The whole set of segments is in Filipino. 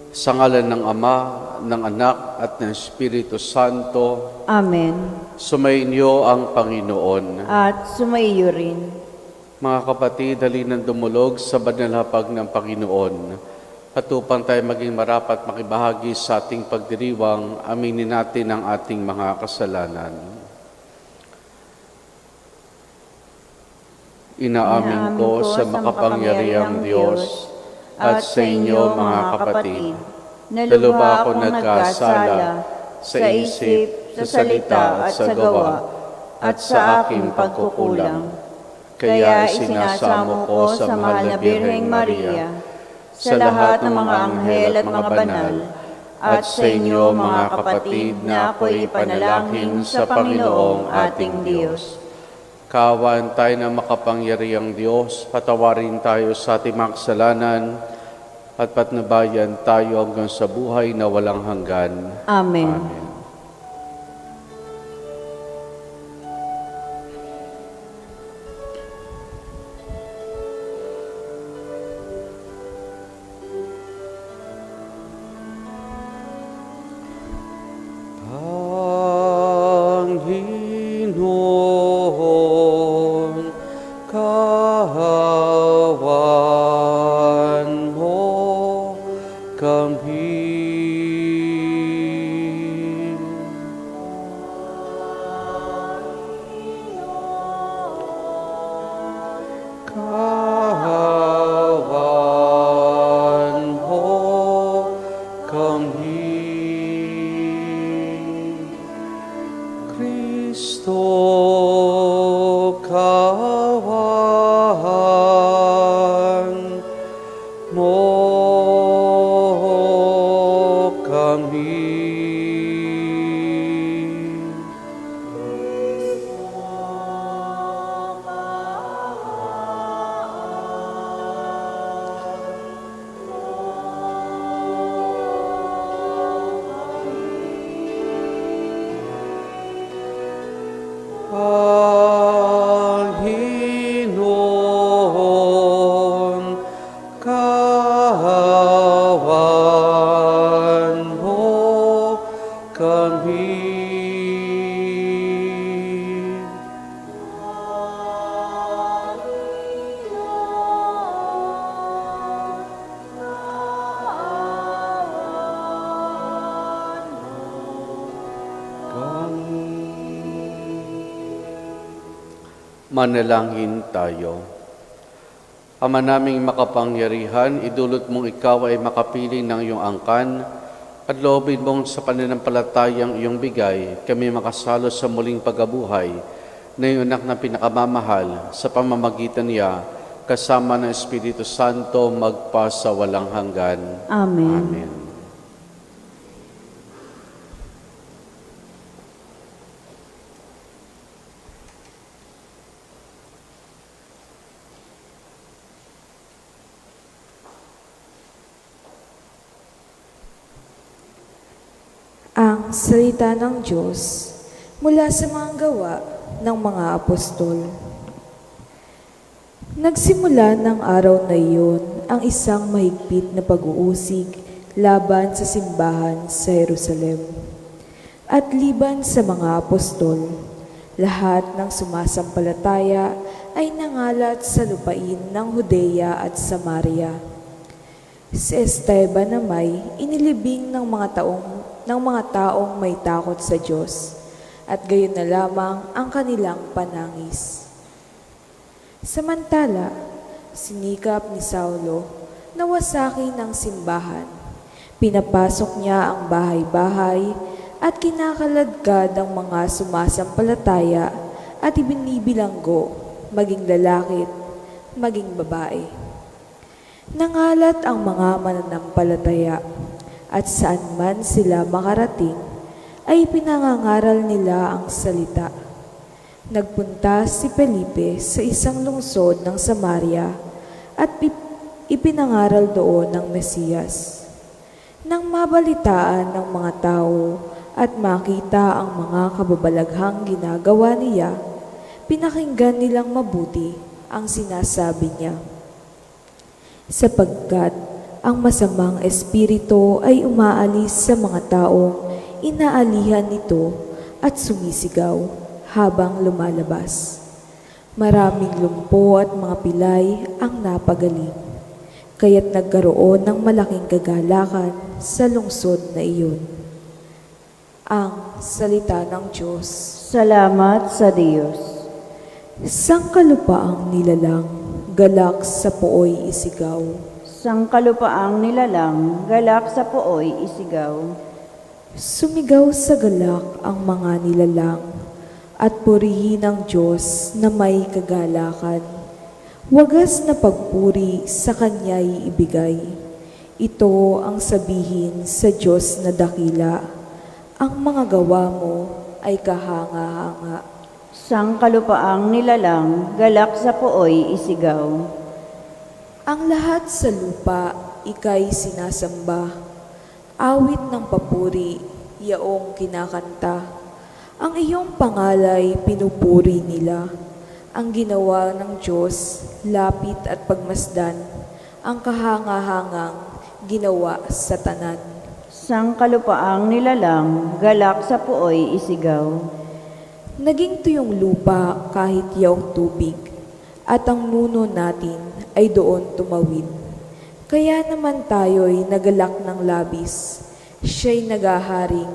Sa ngalan ng Ama, ng Anak, at ng Espiritu Santo. Amen. Sumainyo ang Panginoon. At sumaiyo rin. Mga kapatid, halina't dumulog sa banal na hapag ng Panginoon. At upang tayo maging marapat makibahagi sa ating pagdiriwang, aminin natin ang ating mga kasalanan. Inaamin ko sa makapangyarihang Diyos at sa inyo mga kapatid, na lubha ako nagkasala sa isip, sa salita at sa gawa, at sa aking pagkukulang. Kaya isinasamo ko sa mahal na Birheng Maria, sa lahat ng mga anghel at mga banal, at sa inyo mga kapatid na ako'y ipanalangin sa Panginoong ating Diyos. Kaawaan tayo ng makapangyarihang Diyos, patawarin tayo sa ating mga kasalanan, at patnubayan tayo hanggang sa buhay na walang hanggan. Amen. Amen. Panginoon, kahawan mo kami. Kahawan mo kami. Kristo, kawan mo kami. Panginoon, kahawan mo kami. Manalangin tayo. Ama naming makapangyarihan, idulot mong ikaw ay makapili ng iyong angkan at loobin mong sa pananampalatayang iyong bigay, kami makasalo sa muling pagkabuhay na iyong anak na pinakamamahal sa pamamagitan niya kasama ng Espiritu Santo magpa sa walang hanggan. Amen. Amen. Ang salita ng Diyos mula sa mga gawa ng mga apostol. Nagsimula ng araw na iyon ang isang mahigpit na pag-uusig laban sa simbahan sa Jerusalem. At liban sa mga apostol, lahat ng sumasampalataya ay nangalat sa lupain ng Judea at Samaria. Si Esteban na may inilibing ng mga taong may takot sa Diyos, at gayon na lamang ang kanilang panangis. Samantala, sinikap ni Saulo na wasakin ang simbahan. Pinapasok niya ang bahay-bahay at kinakaladkad ang mga sumasampalataya at ibinibilanggo, maging lalaki, maging babae. Nangalat ang mga mananampalataya, at saan man sila makarating, ay pinangangaral nila ang salita. Nagpunta si Felipe sa isang lungsod ng Samaria at ipinangaral doon ng Mesiyas. Nang mabalitaan ng mga tao at makita ang mga kababalaghang ginagawa niya, pinakinggan nilang mabuti ang sinasabi niya. Sapagkat ang masamang espiritu ay umaalis sa mga taong inaalihan nito at sumisigaw habang lumalabas. Maraming lumpo at mga pilay ang napagaling, kaya't nagkaroon ng malaking kagalakan sa lungsod na iyon. Ang salita ng Diyos. Salamat sa Diyos. Sangkalupaang nilalang, galak sa pooy isigaw. Sangkalupaang nilalang, galak sa pooy isigaw. Sumigaw sa galak ang mga nilalang at purihin ang Diyos na may kagalakan. Wagas na pagpuri sa Kanya'y ibigay. Ito ang sabihin sa Diyos na dakila. Ang mga gawa mo ay kahanga-hanga. Sangkalupaang nilalang, galak sa pooy isigaw. Ang lahat sa lupa, ika'y sinasamba. Awit ng papuri, yaong kinakanta. Ang iyong pangalay, pinupuri nila. Ang ginawa ng Diyos, lapit at pagmasdan. Ang kahanga-hangang ginawa sa tanan. Sangkalupaang nilalang, galak sa pooy isigaw. Naging tuyong lupa kahit yaong tubig, at ang nuno natin ay doon tumawid. Kaya naman tayo'y nagalak ng labis, siya'y nagaharing,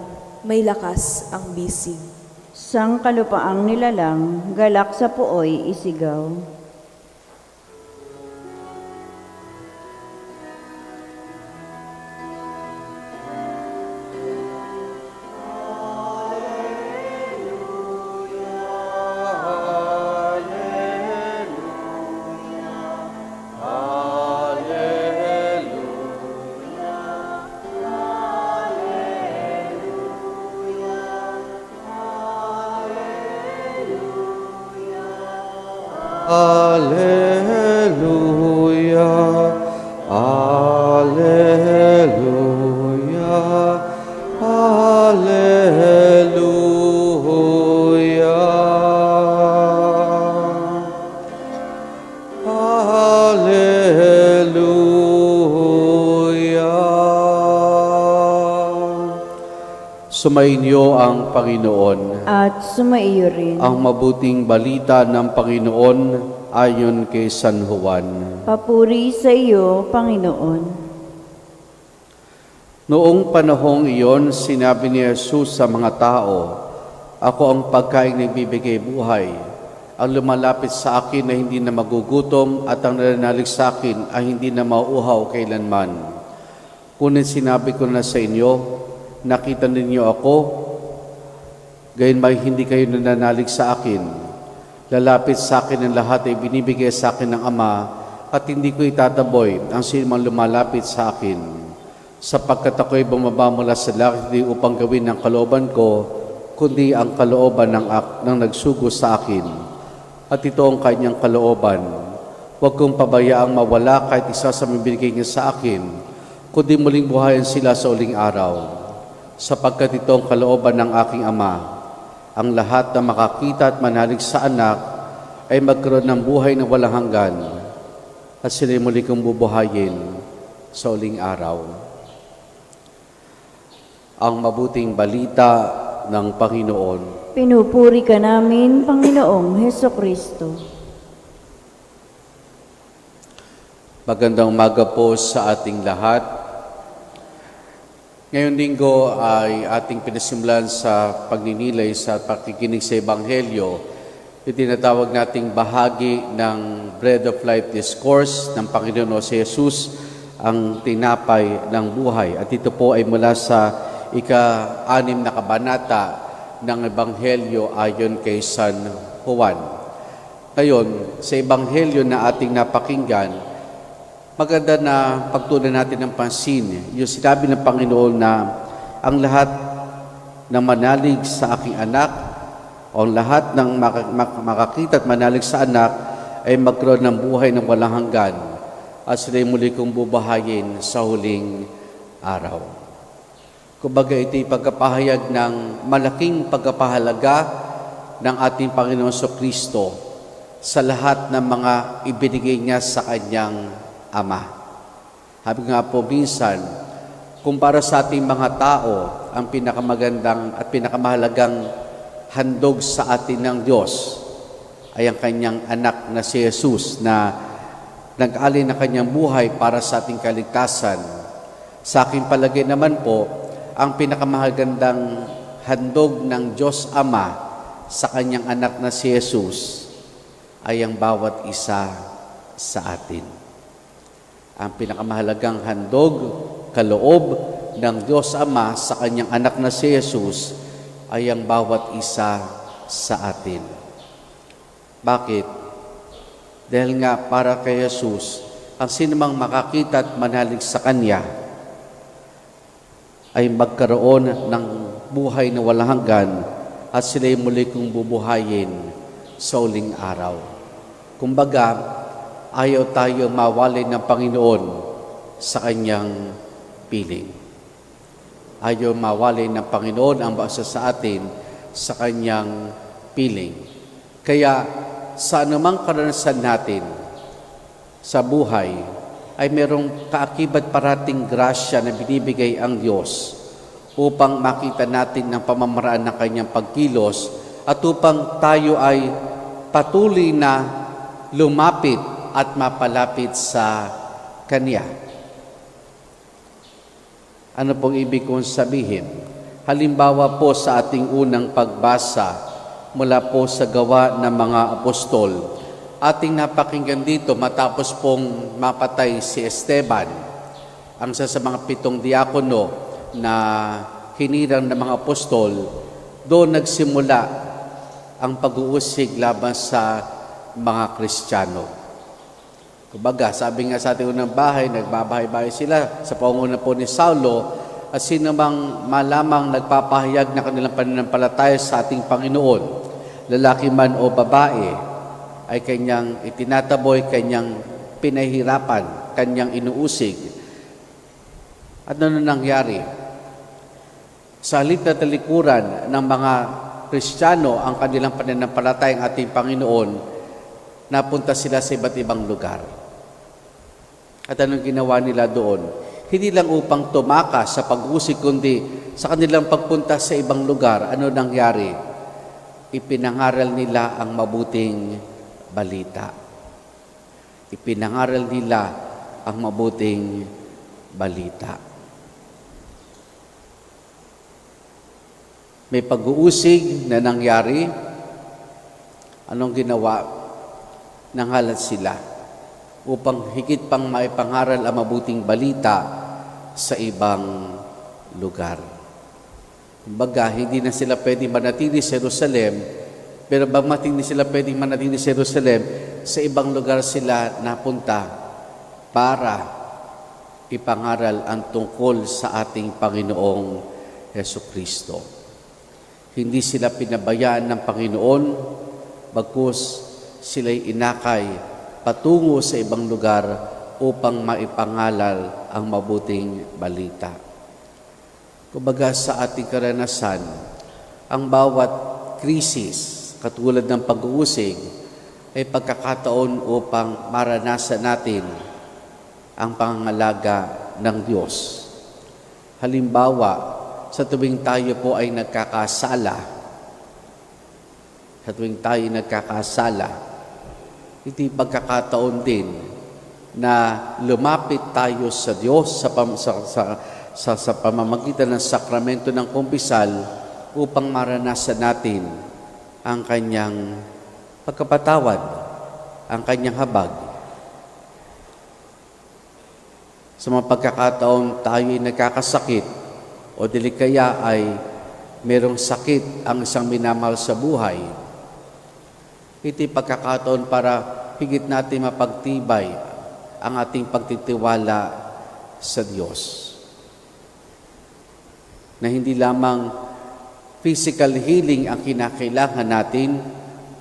may lakas ang bisig. Sangkalupaang nilalang, galak sa pooy isigaw. Alleluia, alleluia, alleluia. Alleluia. Sumainyo ang Panginoon. At sumaiyo rin. Ang mabuting balita ng Panginoon ayon kay San Juan. Papuri sa iyo, Panginoon. Noong panahong iyon, sinabi ni Jesus sa mga tao, "Ako ang pagkain na nagbibigay buhay. Ang lumalapit sa akin ay hindi na magugutom at ang nananalig sa akin ay hindi na mauuhaw kailanman. Ngunit sinabi ko na sa inyo, nakita ninyo ako, gayunmay hindi kayo nananalig sa akin. Lalapit sa akin ang lahat ay binibigay sa akin ng Ama at hindi ko itataboy ang sinumang lumalapit sa akin. Sapagkat ako'y bumaba mula sa langit hindi upang gawin ang kalooban ko, kundi ang kalooban ng nagsugo sa akin. At ito ang kanyang kalooban. Huwag kong pabayaang mawala kahit isa sa mabinigay niya sa akin, kundi muling buhayin sila sa uling araw. Sapagkat ito ang kalooban ng aking Ama. Ang lahat na makakita at manalig sa anak ay magkaroon ng buhay na walang hanggan at sila'y muli kong bubuhayin sa uling araw." Ang mabuting balita ng Panginoon. Pinupuri ka namin, Panginoong Hesukristo. Magandang umaga po sa ating lahat. Ngayong linggo ay ating pinasimulan sa pagninilay sa pakikinig sa Ebanghelyo. Yung tinatawag nating bahagi ng Bread of Life Discourse ng Panginoon si Jesus, ang tinapay ng buhay. At ito po ay mula sa ika-6 na kabanata ng Ebanghelyo ayon kay San Juan. Ngayon, sa Ebanghelyo na ating napakinggan, maganda na pagtunan natin ng pansin. Yung sinabi ng Panginoon na ang lahat ng manalig sa aking anak o ang lahat ng makakita at manalig sa anak ay magkaroon ng buhay ng walang hanggan at sila'y muli kong bubahayin sa huling araw. Kumbaga ito'y pagkapahayag ng malaking pagkapahalaga ng ating Panginoon Kristo sa lahat ng mga ibinigay niya sa kanyang Ama. Sabi nga po minsan, kumpara sa ating mga tao, ang pinakamagandang at pinakamahalagang handog sa atin ng Diyos ay ang kanyang anak na si Jesus na nag-alay na kanyang buhay para sa ating kaligtasan. Sa aking palagay naman po, ang pinakamahagandang handog ng Diyos Ama sa kanyang anak na si Jesus ay ang bawat isa sa atin. Ang pinakamahalagang handog, kaloob ng Diyos Ama sa kanyang anak na si Jesus ay ang bawat isa sa atin. Bakit? Dahil nga para kay Jesus, ang sinumang makakita at manalig sa Kanya ay magkaroon ng buhay na walang hanggan at sila'y muli kong bubuhayin sa uling araw. Kumbaga, ayaw tayo mawalay ng Panginoon sa Kanyang piling. Ayaw mawalay ng Panginoon ang basa sa atin sa Kanyang piling. Kaya sa anumang karanasan natin sa buhay, ay merong kaakibat parating grasya na binibigay ang Diyos upang makita natin ng pamamaraan ng Kanyang pagkilos at upang tayo ay patuloy na lumapit at mapalapit sa Kanya. Ano pong ibig kong sabihin? Halimbawa po sa ating unang pagbasa mula po sa Gawa ng mga Apostol, ating napakinggan dito matapos pong mapatay si Esteban, ang isa sa mga 7 diakono na hinirang ng mga apostol. Doon nagsimula ang pag-uusig laban sa mga Kristiyano. Kumbaga, sabi nga sa ating unang bahay, nagbabahay-bahay sila sa pangunguna po ni Saulo, at sino mang malamang nagpapahayag na kanilang pananampalataya sa ating Panginoon, lalaki man o babae, ay kanyang itinataboy, kanyang pinahirapan, kanyang inuusig. At ano nangyari? Sa halip na talikuran ng mga Kristiyano ang kanilang pananampalataya ng ating Panginoon, napunta sila sa iba't ibang lugar. At anong ginawa nila doon? Hindi lang upang tumakas sa pag-usig, kundi sa kanilang pagpunta sa ibang lugar, ano nangyari? Ipinangaral nila ang mabuting balita. Ipinangaral nila ang mabuting balita. May pag-uusig na nangyari. Anong ginawa? Nanghalat sila upang higit pang maipangaral ang mabuting balita sa ibang lugar. Kumbaga, hindi na sila pwedeng manatili sa Jerusalem, pero bagamat hindi sila pwedeng manatili sa Jerusalem, sa ibang lugar sila napunta para ipangaral ang tungkol sa ating Panginoong Hesukristo. Hindi sila pinabayaan ng Panginoon, bagkus sila'y inakay patungo sa ibang lugar upang maipangalal ang mabuting balita. Kumbaga sa ating karanasan, ang bawat krisis, katulad ng pag-uusig, ay pagkakataon upang maranasan natin ang pangangalaga ng Diyos. Halimbawa, sa tuwing tayo po ay nagkakasala, iti pagkakataon din na lumapit tayo sa Diyos sa pamamagitan ng sakramento ng kumpisal upang maranasan natin ang Kanyang pagkapatawad, ang Kanyang habag. Sa mga pagkakataon tayo ay nagkakasakit o dili kaya ay merong sakit ang isang minamahal sa buhay, iti pagkakataon para higit natin mapagtibay ang ating pagtitiwala sa Diyos. Na hindi lamang physical healing ang kinakailangan natin,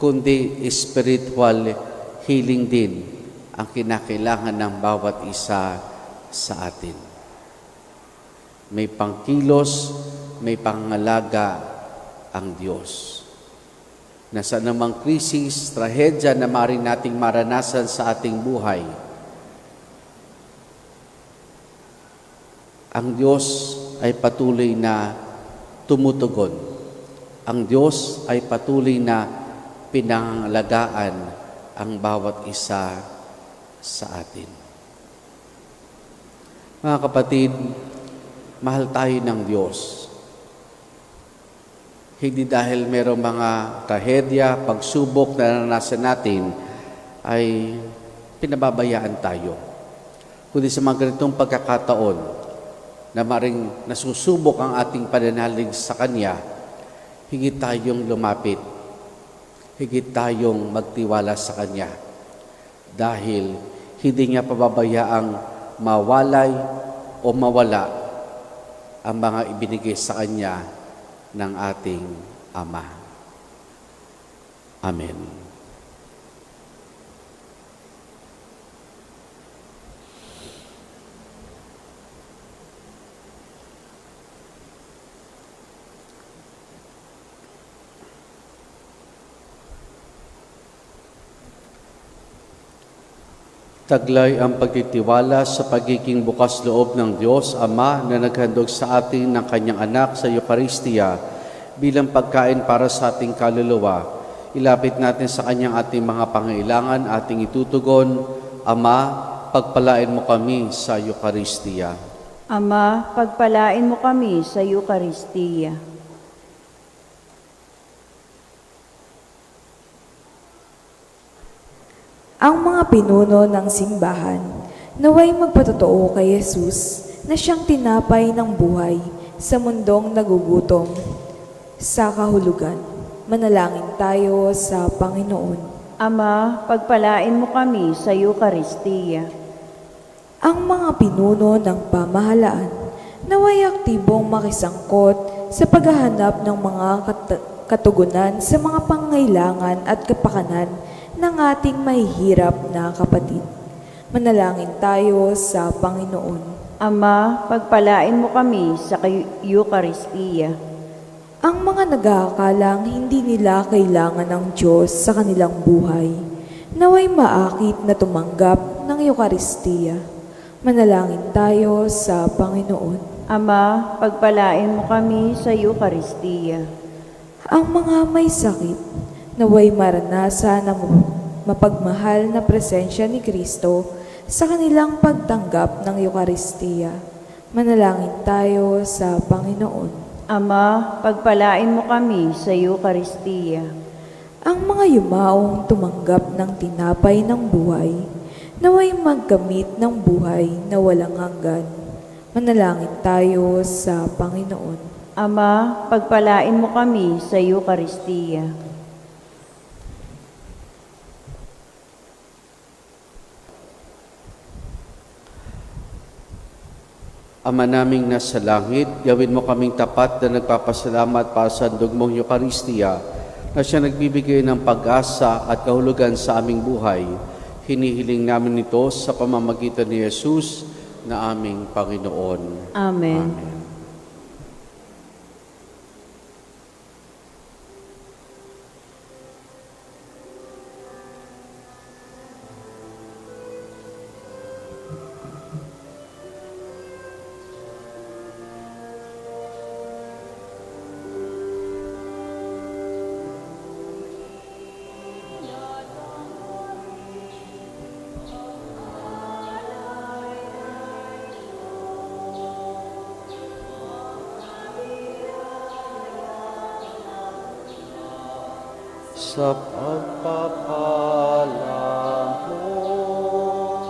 kundi spiritual healing din ang kinakailangan ng bawat isa sa atin. May pangkilos, may pangalaga ang Diyos. Na sa anumang krisis, trahedya na maaaring nating maranasan sa ating buhay, Ang Diyos ay patuloy na tumutugon. Ang Diyos ay patuloy na pinangalagaan ang bawat isa sa atin. Mga kapatid, mahal tayo ng Diyos. Hindi dahil mayroong mga trahedya, pagsubok na naranasan natin, ay pinababayaan tayo. Kundi sa mga ganitong pagkakataon, na maring nasusubok ang ating pananalig sa Kanya, higit tayong lumapit, higit tayong magtiwala sa Kanya. Dahil hindi niya pababayaang mawalay o mawala ang mga ibinigay sa Kanya ng ating Ama. Amen. Taglay ang pagtitiwala sa pagiging bukas loob ng Diyos Ama na naghandog sa atin ng Kanyang anak sa Eucharistia bilang pagkain para sa ating kaluluwa. Ilapit natin sa Kanyang ating mga pangailangan, ating itutugon. Ama, pagpalain mo kami sa Eucharistia. Ama, pagpalain mo kami sa Eucharistia. Ang mga pinuno ng simbahan naway magpatotoo kay Jesus na siyang tinapay ng buhay sa mundong nagugutom. Sa kahulugan, manalangin tayo sa Panginoon. Ama, pagpalain mo kami sa Eucharistia. Ang mga pinuno ng pamahalaan naway aktibong makisangkot sa paghahanap ng mga katugunan sa mga pangailangan at kapakanan ng ating mahihirap na kapatid. Manalangin tayo sa Panginoon. Ama, pagpalain mo kami sa Eucharistia. Ang mga nag-aakalang hindi nila kailangan ng Diyos sa kanilang buhay, naway maakit na tumanggap ng Eucharistia. Manalangin tayo sa Panginoon. Ama, pagpalain mo kami sa Eucharistia. Ang mga may sakit, naway maranasan ang mapagmahal na presensya ni Kristo sa kanilang pagtanggap ng Eucharistia. Manalangin tayo sa Panginoon. Ama, pagpalain mo kami sa Eucharistia. Ang mga yumaong tumanggap ng tinapay ng buhay, naway magkamit ng buhay na walang hanggan. Manalangin tayo sa Panginoon. Ama, pagpalain mo kami sa Eucharistia. Ama naming nasa langit, gawin mo kaming tapat na nagpapasalamat para sa handog mong Eucharistia na siya nagbibigay ng pag-asa at kahulugan sa aming buhay. Hinihiling namin ito sa pamamagitan ni Jesus na aming Panginoon. Amen. Amen. Sa pagpapala mo,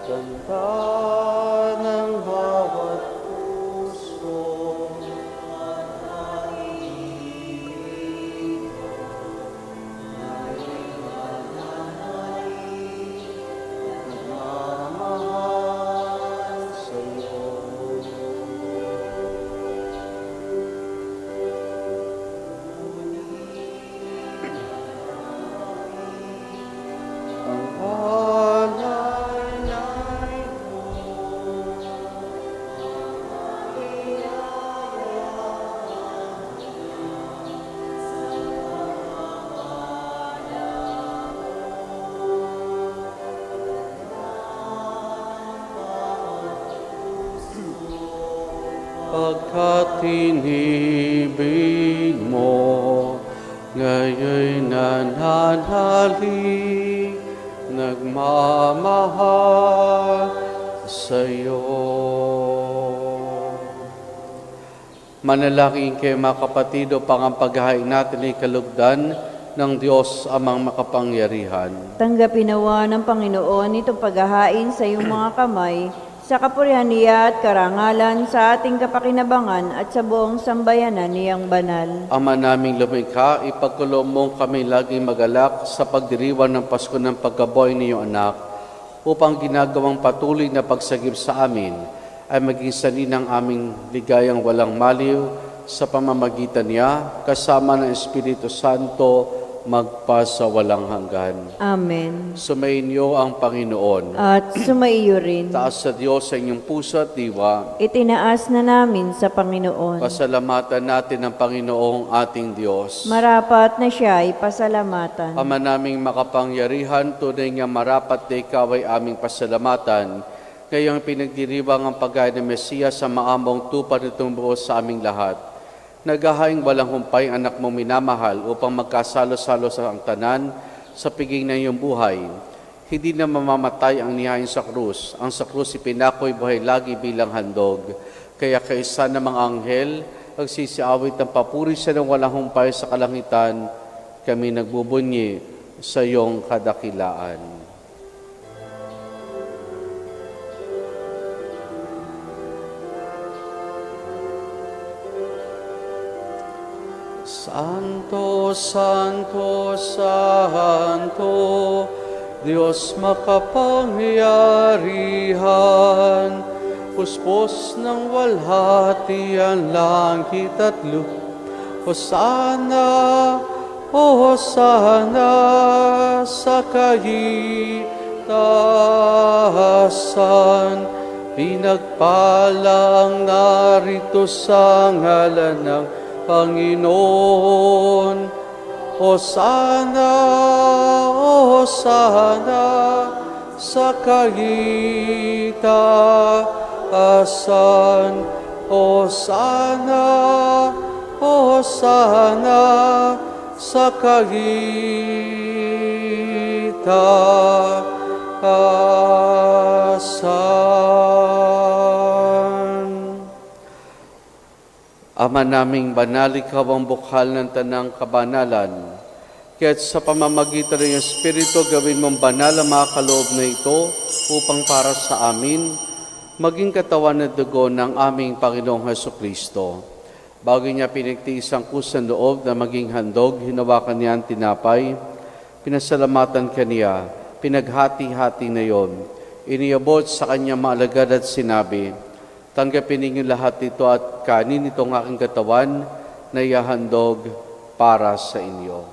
ganda ng bawat puso, nagmamahal sa'yo. Ang alay-alay mo, pagkat inibig mo, ngayon nananalig, nagmamahal sa'yo. Manalangin kayo mga kapatid upang ang paghahain natin ay kalugdan ng Diyos amang makapangyarihan. Tanggapin nawa ng Panginoon itong paghahain sa iyong mga kamay, sa kapurihan niya at karangalan sa ating kapakinabangan at sa buong sambayanan niyang banal. Ama naming lumikha, ipagkulong mong kami laging magalak sa pagdiriwang ng Pasko ng pagkabuhay ni iyong anak, upang ginagawang patuloy na pagsagip sa amin ay maging sanhi ng aming ligayang walang maliw sa pamamagitan niya, kasama ng Espiritu Santo, magpasa walang hanggan. Amen. Sumainyo ang Panginoon. At sumaiyo rin. Taas sa Diyos sa inyong puso at diwa. Itinaas na namin sa Panginoon. Pasalamatan natin ang Panginoong ating Diyos. Marapat na siya ay pasalamatan. Ama naming makapangyarihan, tunay nga marapat na ikaw ay aming pasalamatan. Ngayong pinagdiriwang ang pagkain ng Mesiyas sa maamong tupad nitong buos sa aming lahat. Naghahaing walang humpay anak mong minamahal upang magkasalo-salo sa ang tanan sa piging ng iyong buhay. Hindi na mamamatay ang nihain sa krus. Ang sa krus ipinako'y buhay lagi bilang handog. Kaya kaisa ng mga anghel, nagsisiawit ng papuri siya ng walang humpay sa kalangitan, kami nagbubunyi sa iyong kadakilaan. Santo, Santo, Santo, Diyos makapangyarihan, puspos ng walhati ang langit at lupa. Hosana, Hosana sa kaitaasan, pinagpalang narito sa ngalan ng Panginoon. Hosana, Hosana sa kaitaasan. Hosana, Hosana sa kaitaasan. Ama naming banal, ikaw ang bukhal ng tanang kabanalan. Kaya't sa pamamagitan ng Espiritu, gawin mong banal ang mga kaloob na ito upang para sa amin, maging katawan at dugo ng aming Panginoong Hesukristo. Bago niya pinagtiis ang kusang loob na maging handog, hinawakan niya ang tinapay, pinasalamatan kaniya, pinaghati-hati na yon. Iniabot sa kanya maalagad at sinabi, tanggapin ninyo lahat ito at kanin itong aking katawan na ihahandog para sa inyo.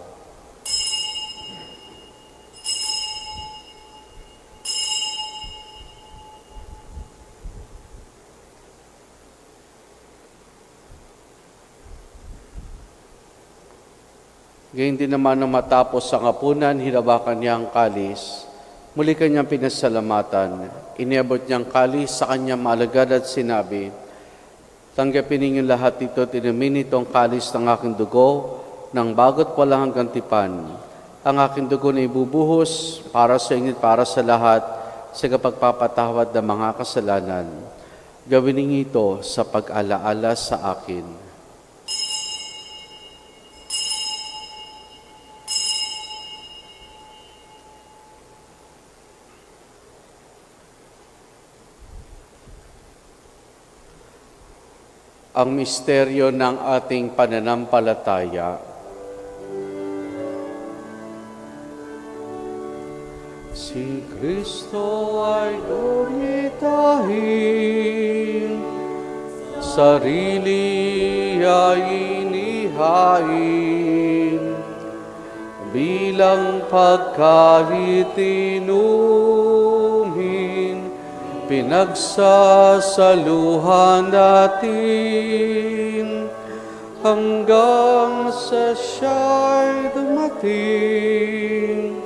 Gayun din naman nang matapos ang hapunan, hinawakan niya ang kalis. Muli kanyang pinasalamatan. Iniabot niyang kalis sa kanyang maalagad at sinabi, tanggapin ninyo lahat ito at inumin itong kalis ng aking dugo ng bago't walang hanggang tipan. Ang aking dugo na ibubuhos para sa inyo at para sa lahat sa kapagpapatawad ng mga kasalanan. Gawin ninyo ito sa pag-alaala sa akin. Ang misteryo ng ating pananampalataya. Si Kristo ay lumitahin, sarili ay inihain, bilang pagkain inumin, pinagsasaluhan natin hanggang sa siya'y dumating,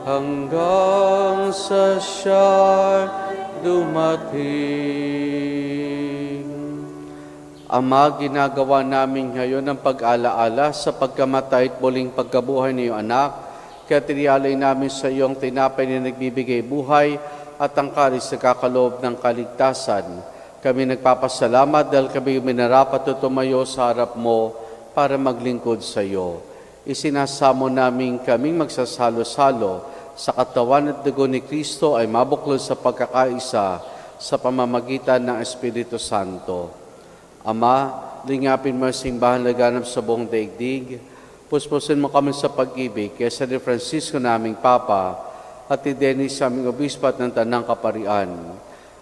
hanggang sa siya'y dumating. Ama, ginagawa namin ngayon ang pag-alaala sa pagkamatay at muling pagkabuhay ng iyong anak. Kaya tiniyalay namin sa iyong tinapay na nagbibigay buhay at ang kalis na kakaloob ng kaligtasan. Kami nagpapasalamat dahil kami minarapat at tumayo sa harap mo para maglingkod sa iyo. Isinasamo namin kaming magsasalo-salo sa katawan at dugo ni Kristo ay mabuklod sa pagkakaisa sa pamamagitan ng Espiritu Santo. Ama, lingapin mo ang simbahan laganap sa buong daigdig. Puspusin mo kami sa pag-ibig kaya sa ni Francisco naming Papa at ni Dennis sa aming obispo at ng Tanang Kaparian.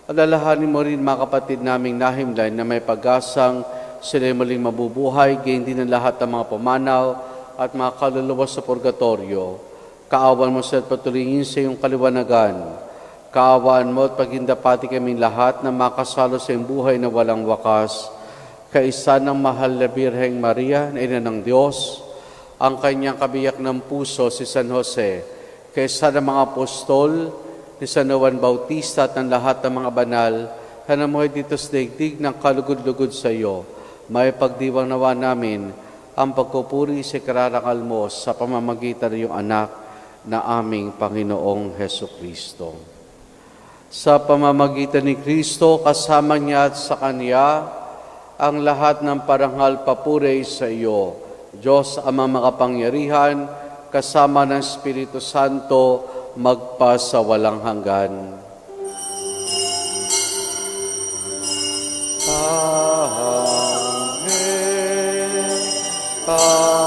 Alalahanin mo rin mga kapatid naming nahimlay na may pag-asang sila'y muling mabubuhay, gayon din ang lahat ng mga pumanaw at mga kaluluwa sa purgatorio. Kaawan mo sa patulingin sa iyong kaliwanagan. Kaawaan mo at pagindapati kaming lahat na makasalo sa iyong buhay na walang wakas. Kaisa ng mahal na Birheng Maria, na Ina ng Diyos, ang kanyang kabiyak ng puso si San Jose, kaisa ng mga apostol, ni San Juan Bautista at ng lahat ng mga banal, na namuhay dito sa daigdig ng kalugod-lugod sa iyo, may pagdiwang nawa namin ang pagpupuri sa kararangal mo sa pamamagitan ng iyong anak na aming Panginoong Hesukristo. Sa pamamagitan ni Kristo, kasama niya at sa Kanya, ang lahat ng parangal papuri sa iyo, Diyos Ama makapangyarihan, kasama ng Espiritu Santo, magpa sa walang hanggan. Amen. Amen.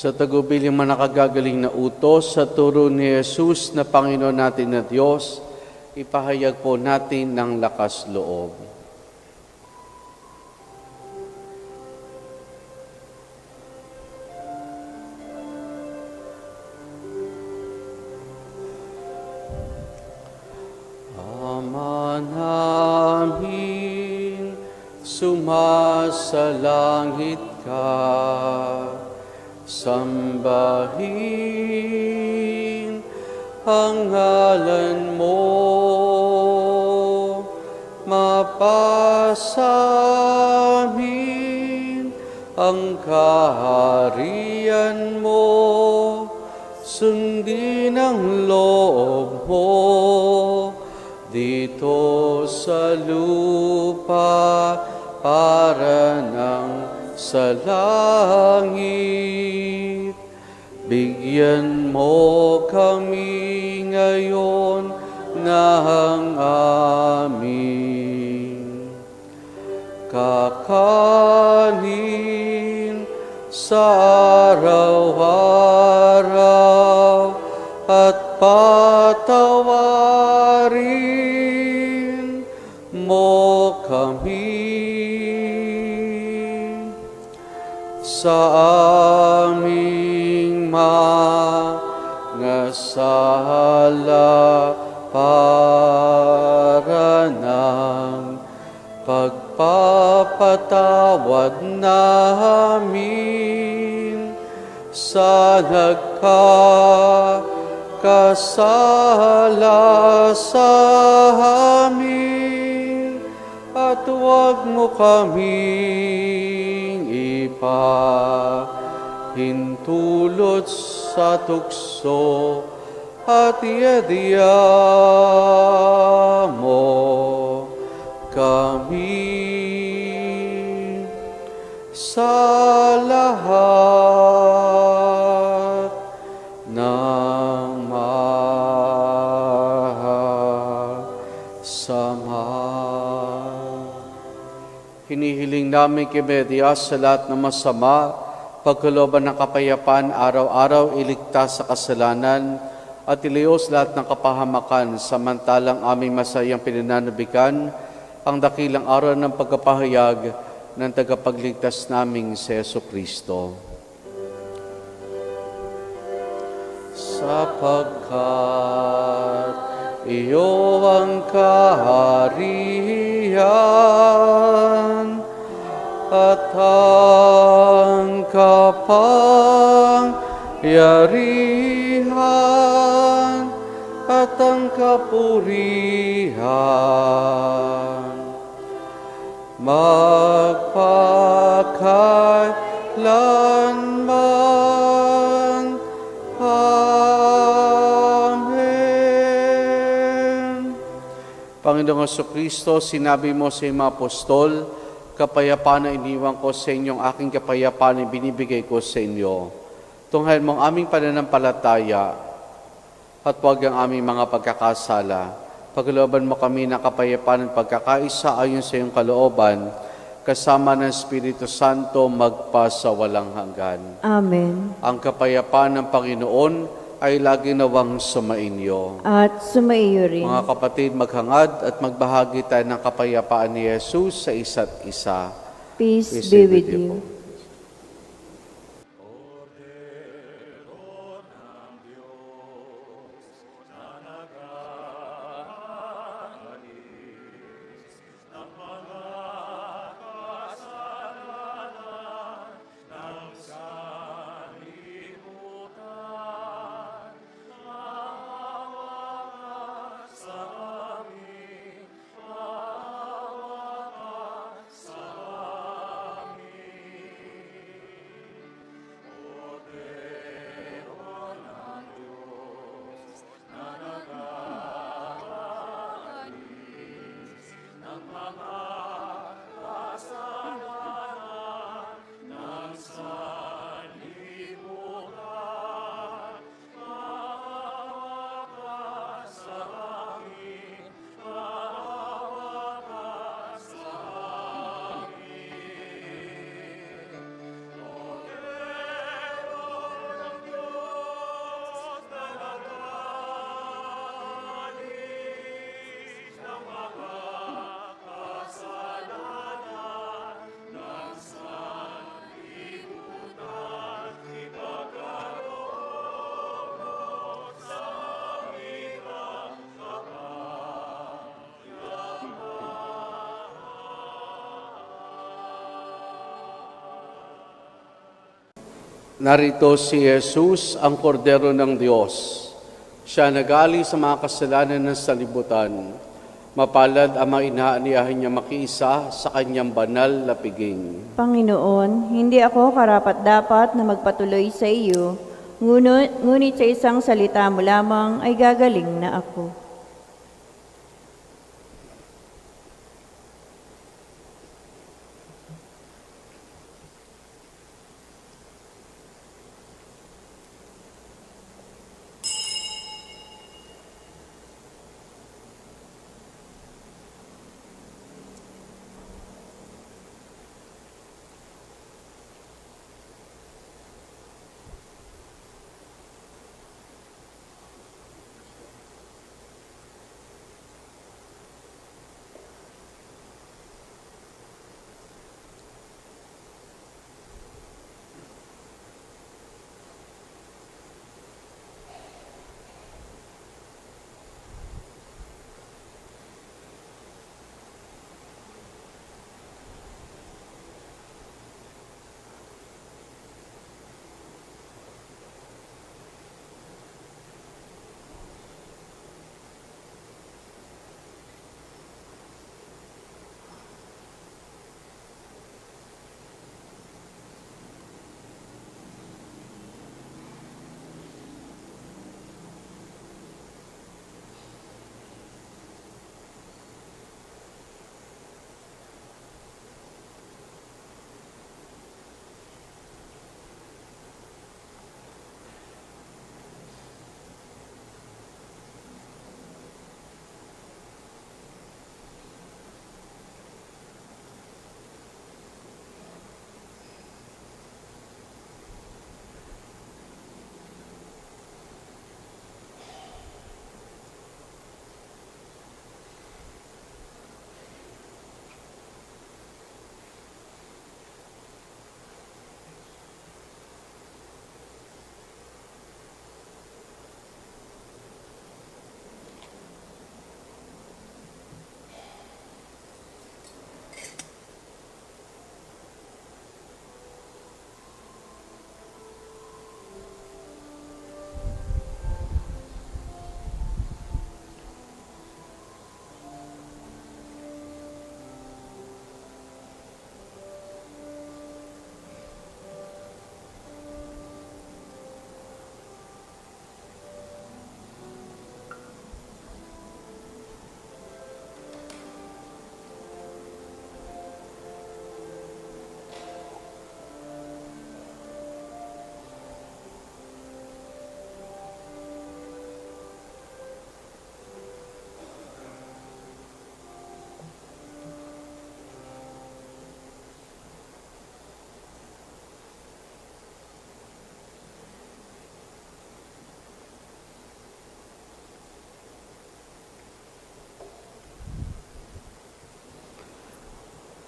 Sa tagubiling mga nakagagaling na utos sa turo ni Jesus na Panginoon natin na Diyos, ipahayag po natin ng lakas loob. Ama namin, sumasalangit ka. Sambahin ang ngalan mo, mapasamin ang kaharian mo, sundin ang loob mo, dito sa lupa para ng sa langit. Bigyan mo kami ngayon ng aming kakanin sa araw-araw at patawarin mo kami sa aming mga sala para ng pagpapatawad namin sa nagkakasala sa amin, at huwag mo kaming hintulot sa tukso at iadya mo kami sa lahat ng masama. Hinihiling namin kay Maria sa lahat ng masama, pagkalooban ng kapayapaan, araw-araw iligtas sa kasalanan at iliyos lahat ng kapahamakan, samantalang aming masayang pinananabikan ang dakilang araw ng pagkapahayag ng tagapagligtas naming si Jesucristo. Sapagkat iyo ang kaharian at ang yarihan at ang kapurihan magpakailanman. Amen. Panginoong Jesucristo, sinabi mo sa iyong mga apostol, kapayapaan na iniwan ko sa inyong aking kapayapaan na binibigay ko sa inyo. Tunghayan mo ang aming pananampalataya at huwag ang aming mga pagkakasala. Paglooban mo kami ng kapayapaan at pagkakaisa ayon sa iyong kalooban, kasama ng Espiritu Santo magpasawalang hanggan. Amen. Ang kapayapaan ng Panginoon ay lagi nawang sumainyo. At sumaiyo rin. Mga kapatid, maghangad at magbahagi tayo ng kapayapaan ni Jesus sa isa't isa. Peace be with po. you. Narito si Jesus, ang kordero ng Diyos. Siya nagali sa mga kasalanan ng salibutan. Mapalad ang mga inaaniyahan niya makiisa sa kanyang banal na piging. Panginoon, hindi ako karapat-dapat na magpatuloy sa iyo, ngunit sa isang salita mo lamang ay gagaling na ako.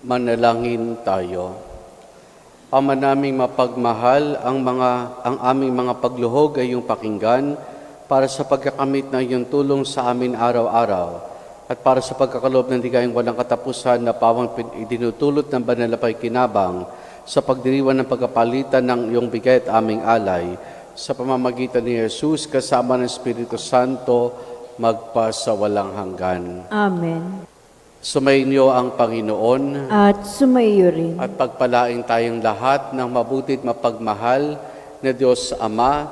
Manalangin tayo. Ama naming mapagmahal, ang aming mga pagluhog ay iyong pakinggan para sa pagkakamit ng iyong tulong sa amin araw-araw at para sa pagkakaloob ng digayang walang katapusan na pawang idinutulot ng banal na pakikinabang sa pagdiriwan ng pagkapalitan ng iyong bigay at aming alay sa pamamagitan ni Jesus kasama ng Espiritu Santo magpasawalang hanggan. Amen. Sumainyo ang Panginoon At sumaiyo rin. at pagpalain tayong lahat ng mabutit mapagmahal na Diyos Ama,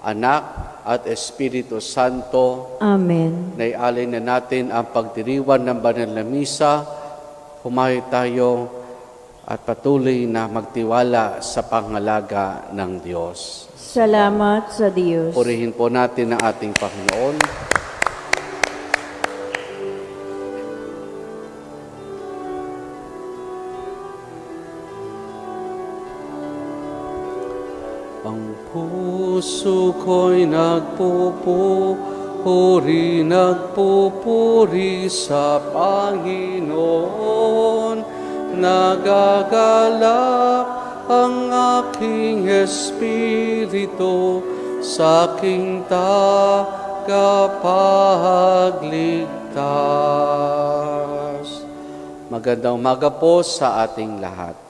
Anak at Espiritu Santo. Amen. Naialay na natin ang pagdiriwan ng banal na misa. Humayo tayo at patuloy na magtiwala sa pangalaga ng Diyos. Salamat sa Diyos. Purihin po natin ang ating Panginoon. Ang puso ko'y nagpupuri sa Panginoon. Nagagalak ang aking espiritu sa aking tagapagligtas. Magandang umaga po sa ating lahat.